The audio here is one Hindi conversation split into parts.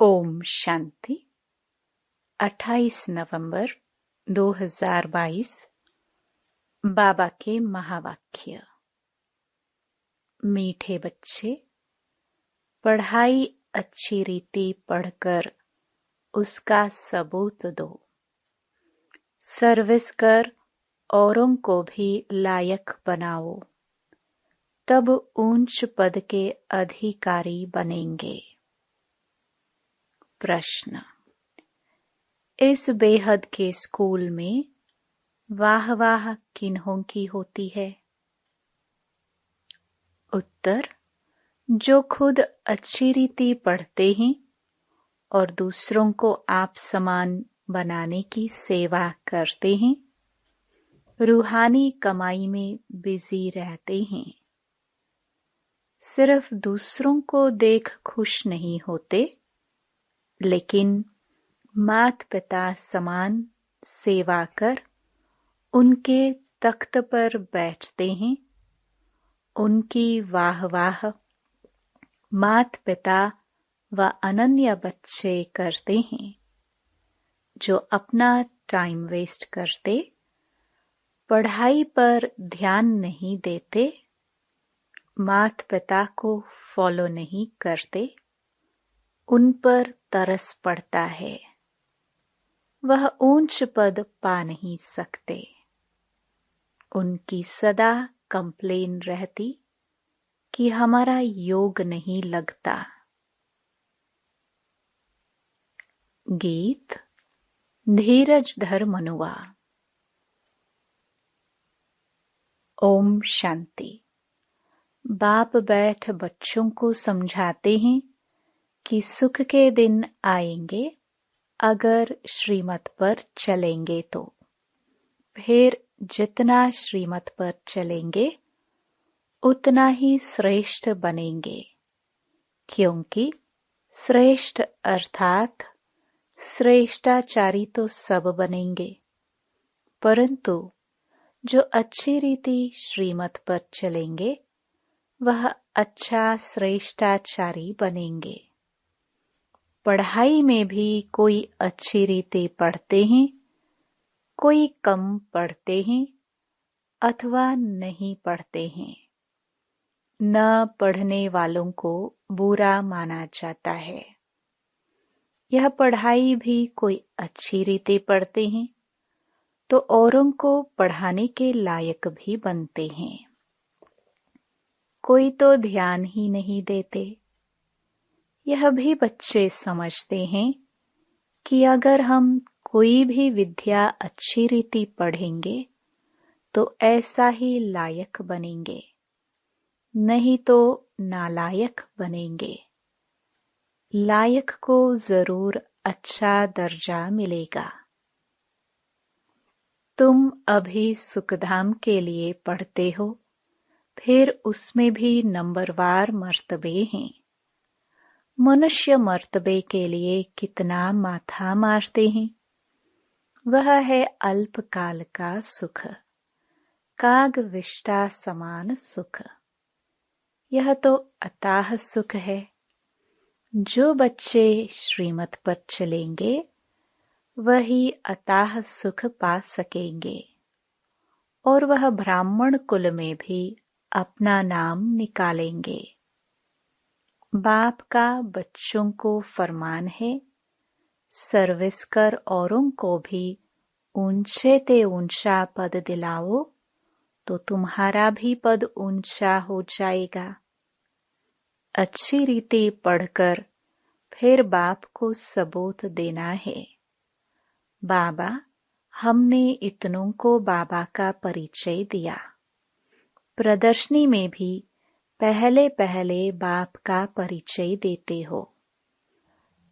ओम शांति। 28 नवंबर 2022। बाबा के महावाक्य। मीठे बच्चे, पढ़ाई अच्छी रीति पढ़कर उसका सबूत दो। सर्विस कर औरों को भी लायक बनाओ, तब ऊंच पद के अधिकारी बनेंगे। प्रश्न। इस बेहद के स्कूल में वाह वाह किन्हों की होती है? उत्तर। जो खुद अच्छी रीति पढ़ते हैं और दूसरों को आप समान बनाने की सेवा करते हैं, रूहानी कमाई में बिजी रहते हैं। सिर्फ दूसरों को देख खुश नहीं होते, लेकिन माता पिता समान सेवा कर उनके तख्त पर बैठते हैं। उनकी वाह वाह माता पिता व अनन्य बच्चे करते हैं, जो अपना टाइम वेस्ट करते, पढ़ाई पर ध्यान नहीं देते, माता पिता को फॉलो नहीं करते। उन पर तरस पड़ता है। वह ऊंच पद पा नहीं सकते। उनकी सदा कंप्लेन रहती कि हमारा योग नहीं लगता। गीत। धीरज धर मनुआ। ओम शांति। बाप बैठ बच्चों को समझाते हैं कि सुख के दिन आएंगे अगर श्रीमत पर चलेंगे तो। फिर जितना श्रीमत पर चलेंगे उतना ही श्रेष्ठ बनेंगे, क्योंकि श्रेष्ठ अर्थात श्रेष्ठाचारी तो सब बनेंगे, परंतु जो अच्छी रीति श्रीमत पर चलेंगे वह अच्छा श्रेष्ठाचारी बनेंगे। पढ़ाई में भी कोई अच्छी रीति पढ़ते हैं, कोई कम पढ़ते हैं अथवा नहीं पढ़ते हैं। न पढ़ने वालों को बुरा माना जाता है। यह पढ़ाई भी कोई अच्छी रीति पढ़ते हैं तो औरों को पढ़ाने के लायक भी बनते हैं। कोई तो ध्यान ही नहीं देते। यह भी बच्चे समझते हैं कि अगर हम कोई भी विद्या अच्छी रीति पढ़ेंगे तो ऐसा ही लायक बनेंगे, नहीं तो नालायक बनेंगे। लायक को जरूर अच्छा दर्जा मिलेगा। तुम अभी सुखधाम के लिए पढ़ते हो, फिर उसमें भी नंबरवार मर्तबे हैं। मनुष्य मर्तबे के लिए कितना माथा मारते हैं। वह है अल्पकाल का सुख, काग विष्टा समान सुख। यह तो अथाह सुख है। जो बच्चे श्रीमत पर चलेंगे वही अथाह सुख पा सकेंगे, और वह ब्राह्मण कुल में भी अपना नाम निकालेंगे। बाप का बच्चों को फरमान है, सर्विस कर औरों को भी ऊंचे ते ऊंचा पद दिलाओ तो तुम्हारा भी पद ऊंचा हो जाएगा। अच्छी रीति पढ़कर फिर बाप को सबूत देना है। बाबा, हमने इतनों को बाबा का परिचय दिया। प्रदर्शनी में भी पहले पहले बाप का परिचय देते हो।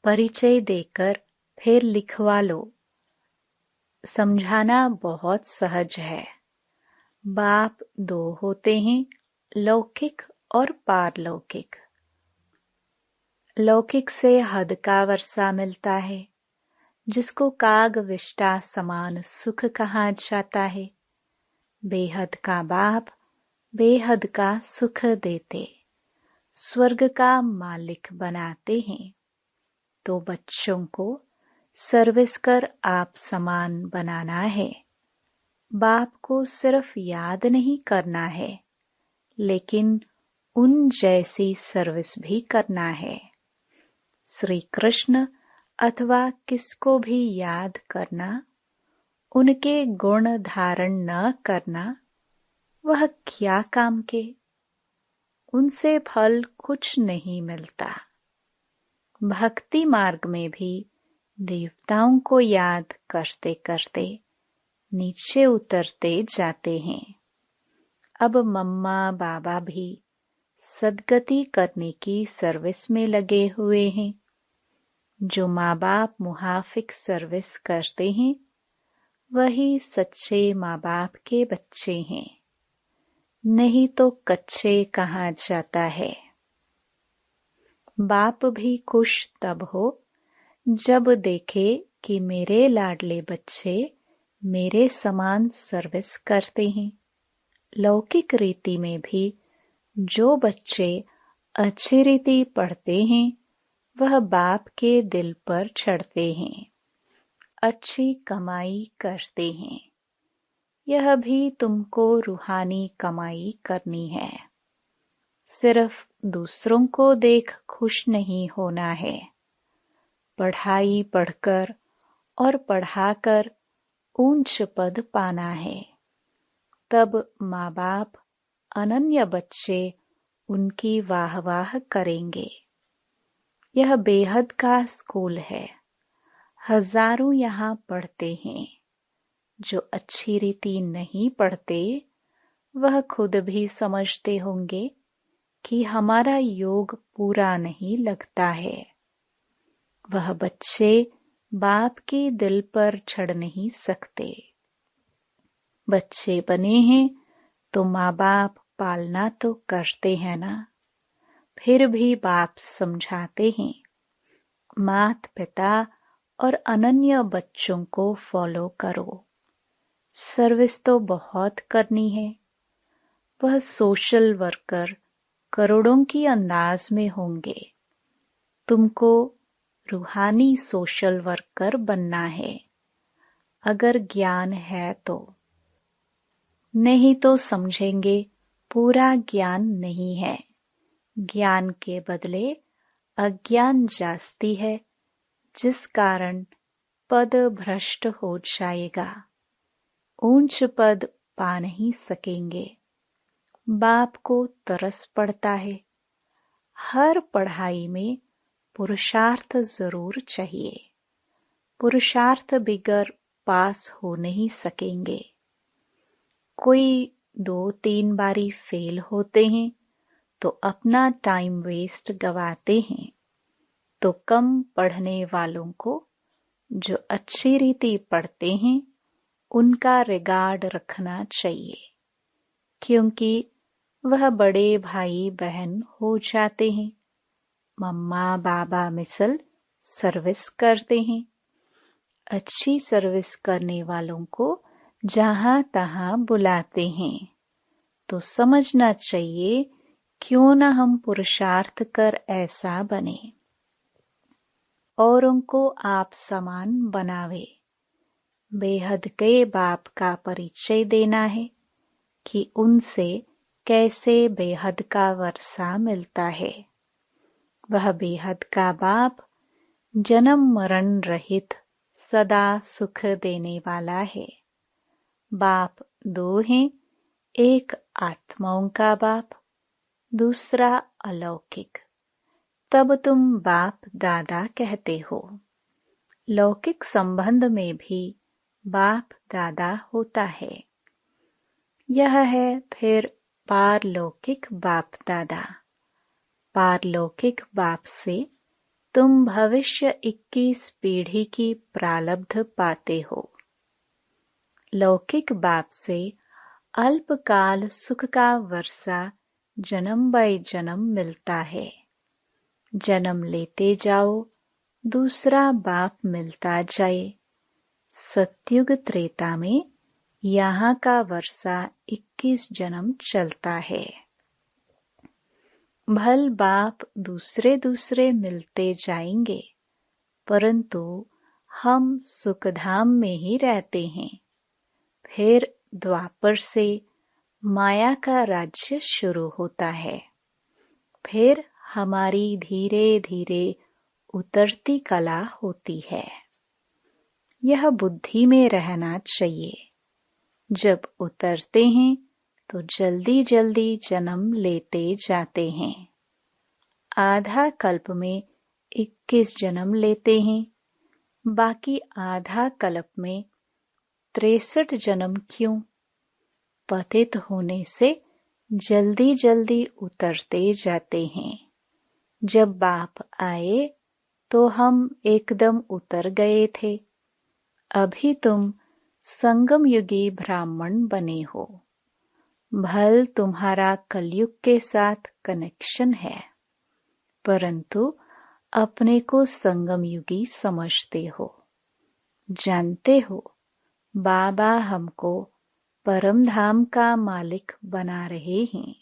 परिचय देकर फिर लिखवा लो। समझाना बहुत सहज है। बाप दो होते हैं, लौकिक और पारलौकिक। लौकिक से हद का वर्षा मिलता है, जिसको काग विष्टा समान सुख कहा जाता है। बेहद का बाप बेहद का सुख देते, स्वर्ग का मालिक बनाते हैं। तो बच्चों को सर्विस कर आप समान बनाना है। बाप को सिर्फ याद नहीं करना है, लेकिन उन जैसी सर्विस भी करना है। श्री कृष्ण अथवा किसको भी याद करना, उनके गुण धारण न करना, वह क्या काम के? उनसे फल कुछ नहीं मिलता। भक्ति मार्ग में भी देवताओं को याद करते करते नीचे उतरते जाते हैं। अब मम्मा बाबा भी सद्गति करने की सर्विस में लगे हुए हैं। जो माँ बाप मुहाफिक सर्विस करते हैं, वही सच्चे माँ बाप के बच्चे हैं, नहीं तो कच्चे कहाँ जाता है। बाप भी खुश तब हो जब देखे कि मेरे लाडले बच्चे मेरे समान सर्विस करते हैं। लौकिक रीति में भी जो बच्चे अच्छी रीति पढ़ते हैं, वह बाप के दिल पर चढ़ते हैं, अच्छी कमाई करते हैं। यह भी तुमको रूहानी कमाई करनी है। सिर्फ दूसरों को देख खुश नहीं होना है। पढ़ाई पढ़कर और पढ़ाकर ऊंच पद पाना है। तब माँ बाप अनन्य बच्चे उनकी वाह वाह करेंगे। यह बेहद का स्कूल है। हजारों यहाँ पढ़ते हैं। जो अच्छी रीति नहीं पढ़ते, वह खुद भी समझते होंगे कि हमारा योग पूरा नहीं लगता है। वह बच्चे बाप के दिल पर चढ़ नहीं सकते। बच्चे बने हैं तो माँ बाप पालना तो करते हैं ना। फिर भी बाप समझाते हैं, माता पिता और अनन्य बच्चों को फॉलो करो। सर्विस तो बहुत करनी है। वह सोशल वर्कर करोड़ों की अंदाज में होंगे। तुमको रूहानी सोशल वर्कर बनना है, अगर ज्ञान है तो। नहीं तो समझेंगे पूरा ज्ञान नहीं है। ज्ञान के बदले अज्ञान जास्ती है, जिस कारण पद भ्रष्ट हो जाएगा। ऊंच पद पा नहीं सकेंगे। बाप को तरस पड़ता है। हर पढ़ाई में पुरुषार्थ जरूर चाहिए। पुरुषार्थ बिगर पास हो नहीं सकेंगे। कोई 2-3 बारी फेल होते हैं तो अपना टाइम वेस्ट गवाते हैं। तो कम पढ़ने वालों को, जो अच्छी रीति पढ़ते हैं, उनका रिगार्ड रखना चाहिए, क्योंकि वह बड़े भाई बहन हो जाते हैं। मम्मा बाबा मिसल सर्विस करते हैं। अच्छी सर्विस करने वालों को जहां तहां बुलाते हैं। तो समझना चाहिए, क्यों न हम पुरुषार्थ कर ऐसा बने। औरों को आप समान बनावे। बेहद के बाप का परिचय देना है कि उनसे कैसे बेहद का वर्षा मिलता है। वह बेहद का बाप जन्म मरण रहित सदा सुख देने वाला है। बाप 2 हैं, एक आत्माओं का बाप, दूसरा अलौकिक। तब तुम बाप दादा कहते हो। लौकिक संबंध में भी बाप दादा होता है। यह है फिर पारलौकिक बाप दादा। पारलौकिक बाप से तुम भविष्य 21 पीढ़ी की प्रारब्ध पाते हो। लौकिक बाप से अल्पकाल सुख का वर्षा जन्म बाय जन्म मिलता है। जन्म लेते जाओ, दूसरा बाप मिलता जाए। सतयुग त्रेता में यहाँ का वर्षा 21 जन्म चलता है। भल बाप दूसरे दूसरे मिलते जाएंगे, परंतु हम सुखधाम में ही रहते हैं। फिर द्वापर से माया का राज्य शुरू होता है। फिर हमारी धीरे धीरे उतरती कला होती है। यह बुद्धि में रहना चाहिए। जब उतरते हैं तो जल्दी जल्दी जन्म लेते जाते हैं। आधा कल्प में 21 जन्म लेते हैं, बाकी आधा कल्प में 63 जन्म क्यों? पतित होने से जल्दी जल्दी उतरते जाते हैं। जब बाप आए तो हम एकदम उतर गए थे। अभी तुम संगम युगी ब्राह्मण बने हो। भल तुम्हारा कलयुग के साथ कनेक्शन है, परंतु अपने को संगम युगी समझते हो। जानते हो बाबा हमको परम धाम का मालिक बना रहे हैं।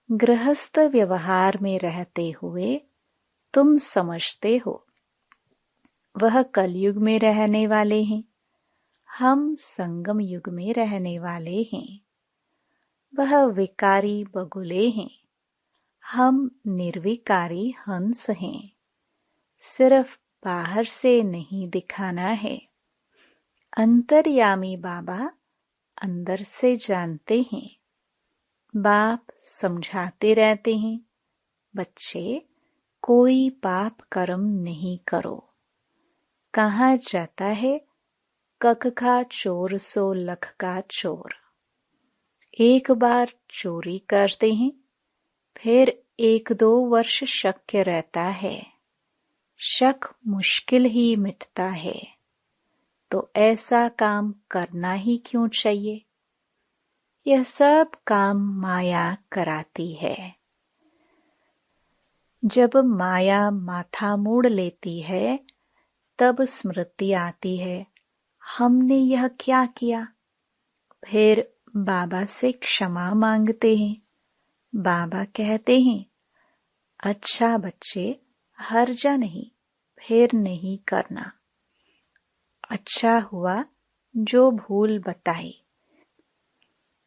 गृहस्थ व्यवहार में रहते हुए तुम समझते हो वह कलयुग में रहने वाले हैं, हम संगम युग में रहने वाले हैं। वह विकारी बगुले हैं, हम निर्विकारी हंस हैं। सिर्फ बाहर से नहीं दिखाना है। अंतर्यामी बाबा अंदर से जानते हैं। बाप समझाते रहते हैं, बच्चे कोई पाप कर्म नहीं करो। कहा जाता है कख का चोर सो लख का चोर। एक बार चोरी करते हैं, फिर 1-2 वर्ष शक रहता है। शक मुश्किल ही मिटता है, तो ऐसा काम करना ही क्यों चाहिए? यह सब काम माया कराती है। जब माया माथा मोड़ लेती है तब स्मृति आती है, हमने यह क्या किया। फिर बाबा से क्षमा मांगते हैं। बाबा कहते हैं, अच्छा बच्चे, हर्जा नहीं, फिर नहीं करना। अच्छा हुआ जो भूल बताई,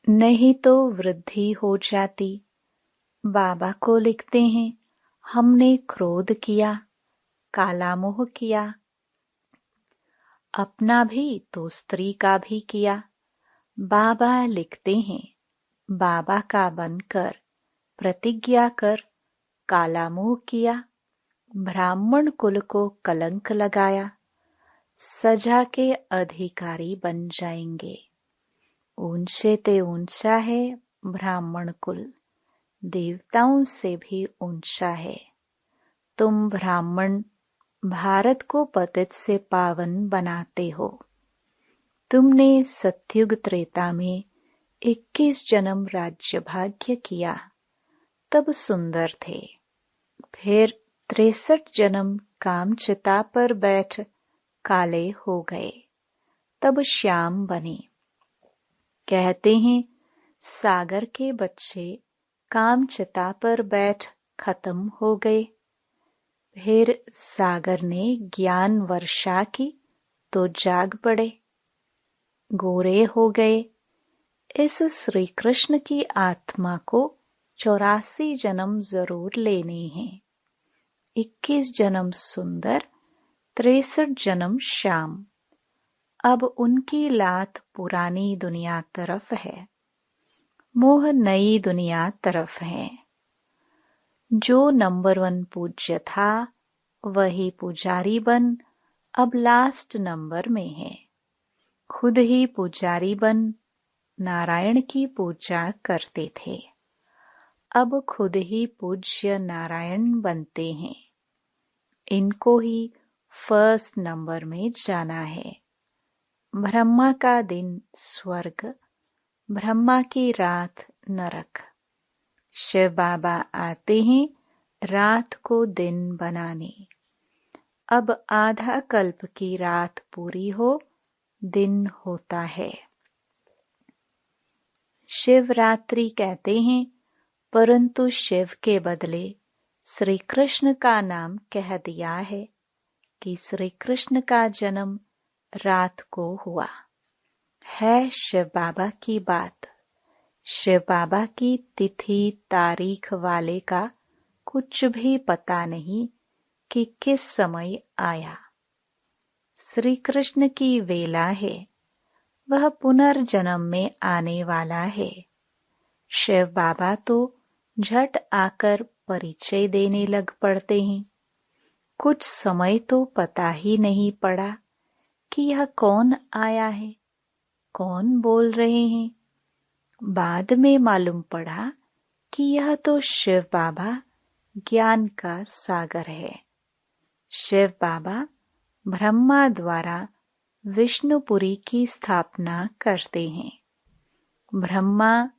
नहीं तो वृद्धि हो जाती। बाबा को लिखते हैं, हमने क्रोध किया, काला मोह किया, अपना भी तो स्त्री का भी किया। बाबा लिखते हैं, बाबा का बनकर प्रतिज्ञा कर काला मोह किया, ब्राह्मण कुल को कलंक लगाया, सजा के अधिकारी बन जाएंगे। ऊंचे ते ऊंचा है ब्राह्मण कुल, देवताओं से भी ऊंचा है। तुम ब्राह्मण भारत को पतित से पावन बनाते हो। तुमने सतयुग त्रेता में 21 जन्म राज्य भाग्य किया, तब सुंदर थे। फिर 63 जन्म कामचिता पर बैठ काले हो गए, तब श्याम बने। कहते हैं सागर के बच्चे कामचिता पर बैठ खत्म हो गए। फिर सागर ने ज्ञान वर्षा की तो जाग पड़े, गोरे हो गए। इस श्री कृष्ण की आत्मा को 84 जन्म जरूर लेने हैं। 21 जन्म सुंदर, 63 जन्म श्याम। अब उनकी लात पुरानी दुनिया तरफ है, मोह नई दुनिया तरफ है। जो नंबर 1 पूज्य था वही पुजारी बन अब लास्ट नंबर में है। खुद ही पुजारी बन नारायण की पूजा करते थे, अब खुद ही पूज्य नारायण बनते हैं। इनको ही फर्स्ट नंबर में जाना है। ब्रह्मा का दिन स्वर्ग, ब्रह्मा की रात नरक। शिव बाबा आते हैं रात को दिन बनाने। अब आधा कल्प की रात पूरी हो, दिन होता है। शिवरात्रि कहते हैं, परंतु शिव के बदले श्री कृष्ण का नाम कह दिया है। कि श्री कृष्ण का जन्म रात को हुआ। है शिव बाबा की बात। शिव बाबा की तिथि तारीख वाले का कुछ भी पता नहीं कि किस समय आया। श्री कृष्ण की वेला है, वह पुनर्जन्म में आने वाला है। शिव बाबा तो झट आकर परिचय देने लग पड़ते हैं। कुछ समय तो पता ही नहीं पड़ा कि यह कौन आया है, कौन बोल रहे हैं। बाद में मालूम पड़ा कि यह तो शिव बाबा ज्ञान का सागर है। शिव बाबा ब्रह्मा द्वारा विष्णुपुरी की स्थापना करते हैं। ब्रह्मा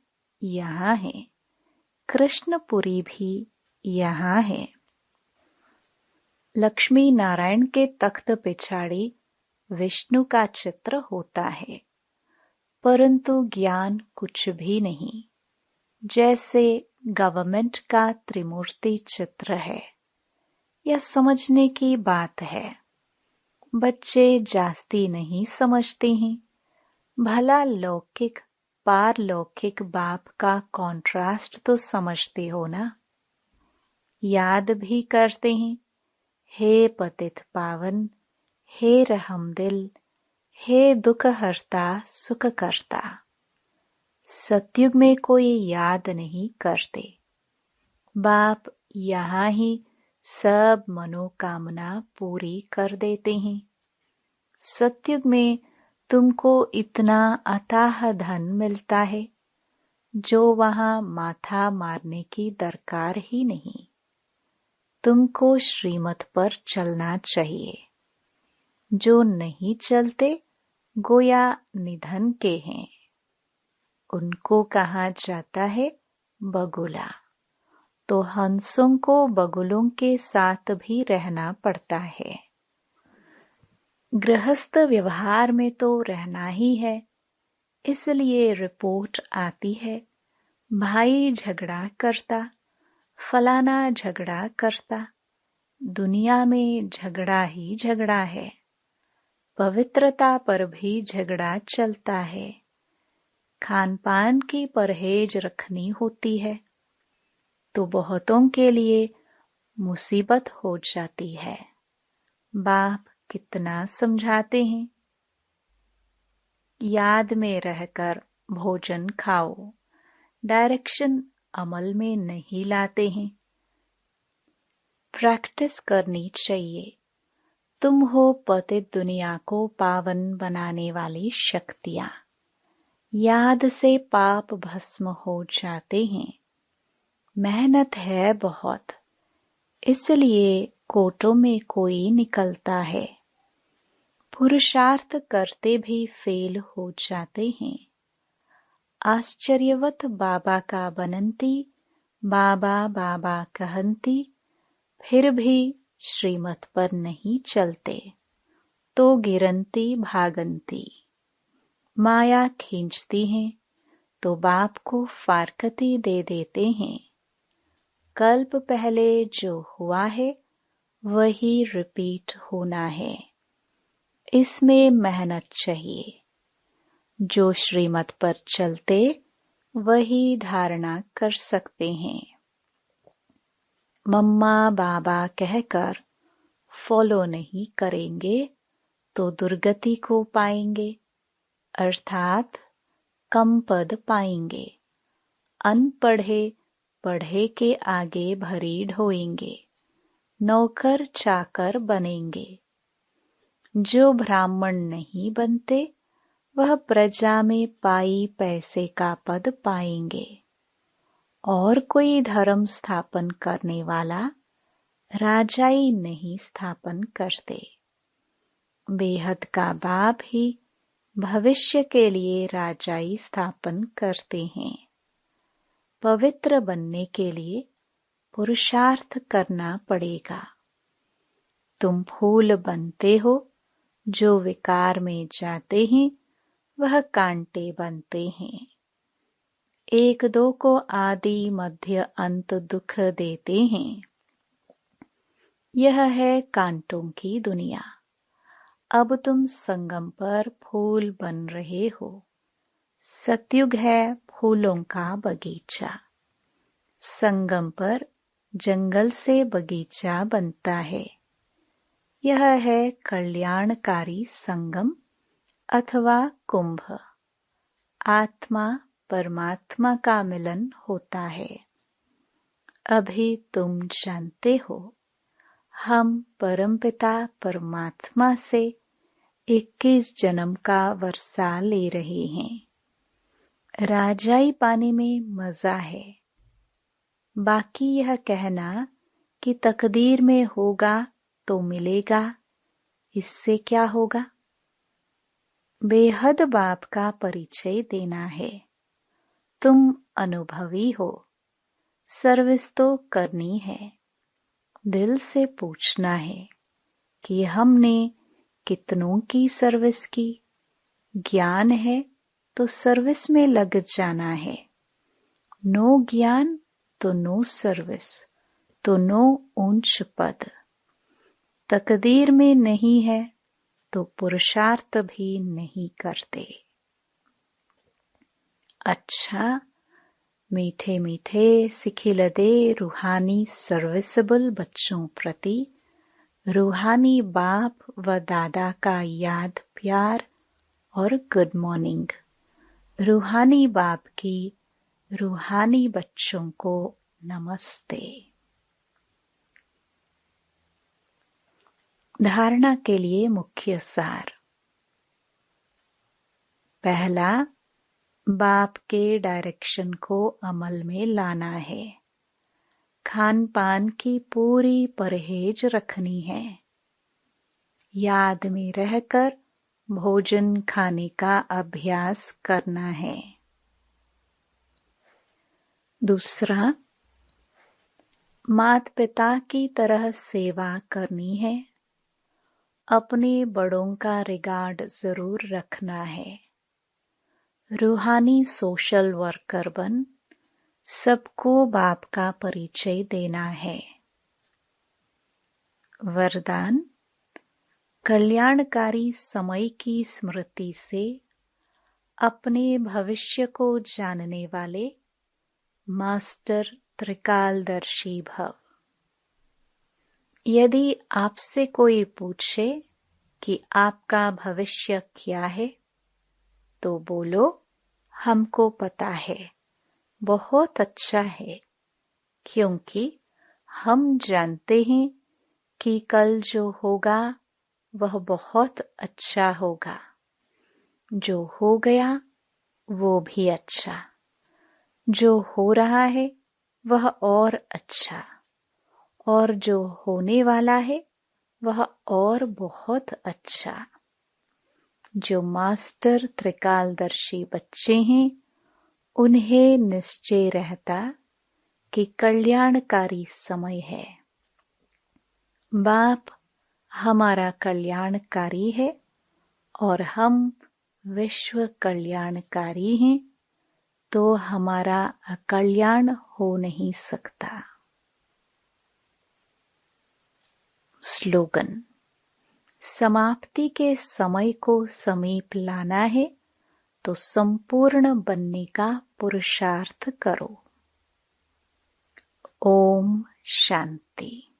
यहाँ है, कृष्णपुरी भी यहाँ है। लक्ष्मी नारायण के तख्त पिछाड़ी विष्णु का चित्र होता है, परंतु ज्ञान कुछ भी नहीं। जैसे गवर्नमेंट का त्रिमूर्ति चित्र है, यह समझने की बात है। बच्चे जास्ती नहीं समझते हैं। भला लौकिक पारलौकिक बाप का कॉन्ट्रास्ट तो समझते हो ना। याद भी करते हैं, हे पतित पावन, हे रहमदिल, हे दुख हरता सुख करता। सतयुग में कोई याद नहीं करते। बाप यहाँ ही सब मनोकामना पूरी कर देते हैं। सतयुग में तुमको इतना अथाह धन मिलता है जो वहाँ माथा मारने की दरकार ही नहीं। तुमको श्रीमत पर चलना चाहिए। जो नहीं चलते गोया निधन के हैं। उनको कहा जाता है बगुला। तो हंसों को बगुलों के साथ भी रहना पड़ता है। गृहस्थ व्यवहार में तो रहना ही है। इसलिए रिपोर्ट आती है, भाई झगड़ा करता, फलाना झगड़ा करता। दुनिया में झगड़ा ही झगड़ा है। पवित्रता पर भी झगड़ा चलता है। खान पान की परहेज रखनी होती है तो बहुतों के लिए मुसीबत हो जाती है। बाप कितना समझाते हैं, याद में रहकर भोजन खाओ। डायरेक्शन अमल में नहीं लाते हैं। प्रैक्टिस करनी चाहिए। तुम हो पतित दुनिया को पावन बनाने वाली शक्तियां। याद से पाप भस्म हो जाते हैं। मेहनत है बहुत, इसलिए कोटों में कोई निकलता है। पुरुषार्थ करते भी फेल हो जाते हैं। आश्चर्यवत बाबा का बनंती, बाबा बाबा कहंती, फिर भी श्रीमत पर नहीं चलते तो गिरंती भागंती। माया खींचती है तो बाप को फारकती दे देते हैं। कल्प पहले जो हुआ है वही रिपीट होना है। इसमें मेहनत चाहिए। जो श्रीमत पर चलते वही धारणा कर सकते हैं। मम्मा बाबा कहकर फॉलो नहीं करेंगे तो दुर्गति को पाएंगे, अर्थात कम पद पाएंगे। अनपढ़े पढ़े के आगे भरी ढोएंगे, नौकर चाकर बनेंगे। जो ब्राह्मण नहीं बनते वह प्रजा में पाई पैसे का पद पाएंगे। और कोई धर्म स्थापन करने वाला राजाई नहीं स्थापन करते। बेहद का बाप ही भविष्य के लिए राजाई स्थापन करते हैं। पवित्र बनने के लिए पुरुषार्थ करना पड़ेगा। तुम फूल बनते हो, जो विकार में जाते हैं वह कांटे बनते हैं। एक दो को आदि मध्य अंत दुख देते हैं। यह है कांटों की दुनिया। अब तुम संगम पर फूल बन रहे हो। सतयुग है फूलों का बगीचा। संगम पर जंगल से बगीचा बनता है। यह है कल्याणकारी संगम अथवा कुंभ। आत्मा परमात्मा का मिलन होता है। अभी तुम जानते हो, हम परमपिता परमात्मा से 21 जन्म का वर्षा ले रहे हैं। राजाई पाने में मजा है। बाकी यह कहना कि तकदीर में होगा तो मिलेगा, इससे क्या होगा? बेहद बाप का परिचय देना है। तुम अनुभवी हो, सर्विस तो करनी है। दिल से पूछना है कि हमने कितनों की सर्विस की। ज्ञान है तो सर्विस में लग जाना है। नो ज्ञान तो नो सर्विस, तो नो ऊंच पद। तकदीर में नहीं है तो पुरुषार्थ भी नहीं करते। अच्छा, मीठे मीठे सिखिलदे रूहानी सर्विसेबल बच्चों प्रति रूहानी बाप व दादा का याद प्यार और गुड मॉर्निंग। रूहानी बाप की रूहानी बच्चों को नमस्ते। धारणा के लिए मुख्य सार। पहला, बाप के डायरेक्शन को अमल में लाना है। खान पान की पूरी परहेज रखनी है। याद में रहकर भोजन खाने का अभ्यास करना है। दूसरा, माता पिता की तरह सेवा करनी है। अपने बड़ों का रिगार्ड जरूर रखना है। रूहानी सोशल वर्कर बन सबको बाप का परिचय देना है। वरदान, कल्याणकारी समय की स्मृति से अपने भविष्य को जानने वाले मास्टर त्रिकालदर्शी भव। यदि आपसे कोई पूछे कि आपका भविष्य क्या है, तो बोलो, हमको पता है, बहुत अच्छा है, क्योंकि हम जानते हैं कि कल जो होगा वह बहुत अच्छा होगा। जो हो गया वो भी अच्छा, जो हो रहा है वह और अच्छा, और जो होने वाला है वह और बहुत अच्छा। जो मास्टर त्रिकालदर्शी बच्चे हैं, उन्हें निश्चय रहता कि कल्याणकारी समय है। बाप हमारा कल्याणकारी है और हम विश्व कल्याणकारी हैं, तो हमारा अकल्याण हो नहीं सकता। स्लोगन, समाप्ति के समय को समीप लाना है तो संपूर्ण बनने का पुरुषार्थ करो। ओम शांति।